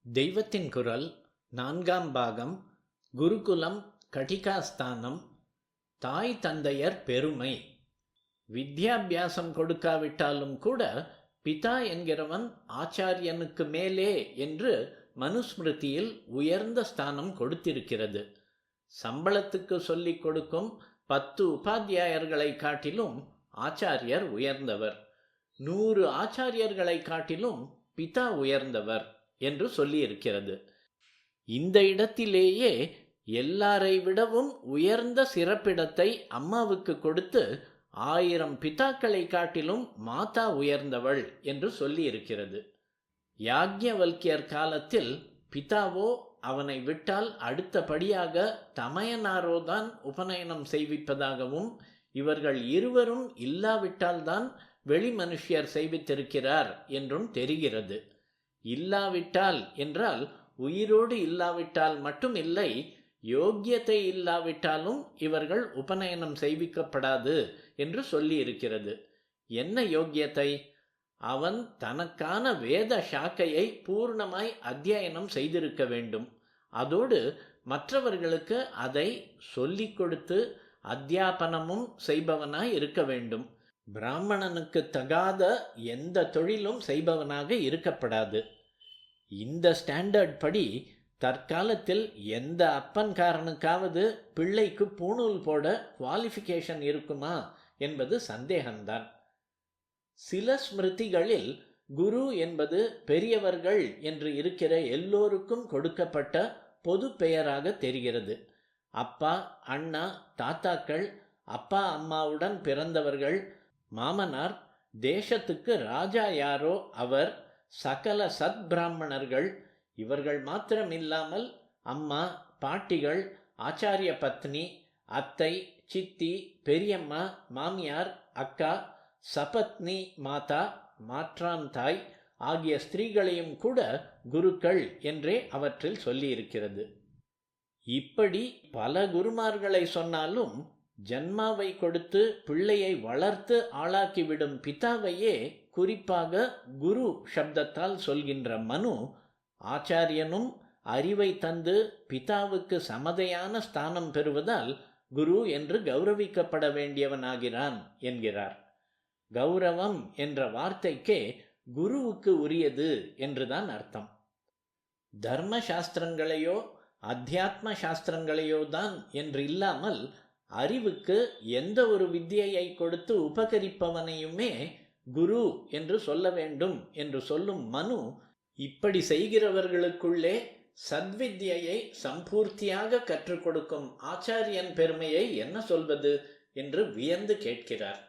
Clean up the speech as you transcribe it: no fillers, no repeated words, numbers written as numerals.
தெய்வத்தின் குரல் 4ஆம் பாகம். குருகுலம் கடிகாஸ்தானம். தாய் தந்தையர் பெருமை. வித்யாபியாசம் கொடுக்காவிட்டாலும் கூட பிதா என்கிறவன் ஆச்சாரியனுக்கு மேலே என்று மனுஸ்மிருதியில் உயர்ந்த ஸ்தானம் கொடுத்திருக்கிறது. சம்பளத்துக்கு சொல்லிக் கொடுக்கும் 10 உபாத்தியாயர்களை காட்டிலும் ஆச்சாரியர் உயர்ந்தவர். 100 ஆச்சாரியர்களை காட்டிலும் பிதா உயர்ந்தவர் என்று சொல்லியிருக்கிறது. இந்த இடத்திலேயே எல்லாரை விடவும் உயர்ந்த சிறப்பிடத்தை அம்மாவுக்கு கொடுத்து 1000 பிதாக்களை காட்டிலும் மாதா உயர்ந்தவள் என்று சொல்லியிருக்கிறது. யாக்ஞவல்கியர் காலத்தில் பிதாவோ அவனை விட்டால் அடுத்தபடியாக தமையனாரோதான் உபநயனம் செய்விப்பதாகவும், இவர்கள் இருவரும் இல்லாவிட்டால்தான் வெளி மனுஷியர் செய்வித்திருக்கிறார் என்றும் தெரிகிறது. இல்லாவிட்டால் என்றால் உயிரோடு இல்லாவிட்டால் மட்டும் இல்லை, யோக்கியத்தை இல்லாவிட்டாலும் இவர்கள் உபநயனம் செய்விக்கப்படாது என்று சொல்லி இருக்கிறது. என்ன யோக்கியத்தை? அவன் தனக்கான வேத சாக்கையை பூர்ணமாய் அத்தியனம் செய்திருக்க வேண்டும். அதோடு மற்றவர்களுக்கு அதை சொல்லிக் கொடுத்து அத்தியாபனமும் செய்பவனாய் இருக்க வேண்டும். பிராமணனுக்கு தகாத எந்த தொழிலும் செய்பவனாக இருக்கப்படாது. இந்த ஸ்டாண்டர்ட் படி தற்காலத்தில் எந்த அப்பன்காரனுக்காவது பிள்ளைக்கு பூணூல் போட குவாலிஃபிகேஷன் இருக்குமா என்பது சந்தேகம்தான். சில ஸ்மிருதிகளில் குரு என்பது பெரியவர்கள் என்று இருக்கிற எல்லோருக்கும் கொடுக்கப்பட்ட பொது பெயராக தெரிகிறது. அப்பா, அண்ணா, தாத்தாக்கள், அப்பா அம்மாவுடன் பிறந்தவர்கள், மாமனார், தேசத்துக்கு ராஜா யாரோ அவர், சகல சத் பிராமணர்கள், இவர்கள் மாத்திரமில்லாமல் அம்மா, பாட்டிகள், ஆச்சாரிய பத்னி, அத்தை, சித்தி, பெரியம்மா, மாமியார், அக்கா, சபத்னி மாதா, மாற்றான் தாய் ஆகிய ஸ்திரீகளையும் கூட குருக்கள் என்றே அவற்றில் சொல்லியிருக்கிறது. இப்படி பல குருமார்களை சொன்னாலும் ஜன்மாவை கொடுத்து பிள்ளையை வளர்த்து ஆளாக்கிவிடும் பிதாவையே குறிப்பாக குரு சப்தத்தால் சொல்கின்ற மனு, ஆச்சாரியனும் அறிவை தந்து பிதாவுக்கு சமதையான ஸ்தானம் பெறுவதால் குரு என்று கௌரவிக்கப்பட வேண்டியவனாகிறான் என்கிறார். கௌரவம் என்ற வார்த்தைக்கே குருவுக்கு உரியது என்றுதான் அர்த்தம். தர்ம சாஸ்திரங்களையோ அத்தியாத்ம சாஸ்திரங்களையோ தான் என்று இல்லாமல் அறிவுக்கு எந்த ஒரு வித்தியை கொடுத்து உபகரிப்பவனையுமே குரு என்று சொல்ல வேண்டும் என்று சொல்லும் மனு, இப்படி செய்கிறவர்களுக்குள்ளே சத்வித்யை சம்பூர்த்தியாக கற்றுக் கொடுக்கும் ஆச்சாரியன் பெருமையை என்ன சொல்வது என்று வியந்து கேட்கிறார்.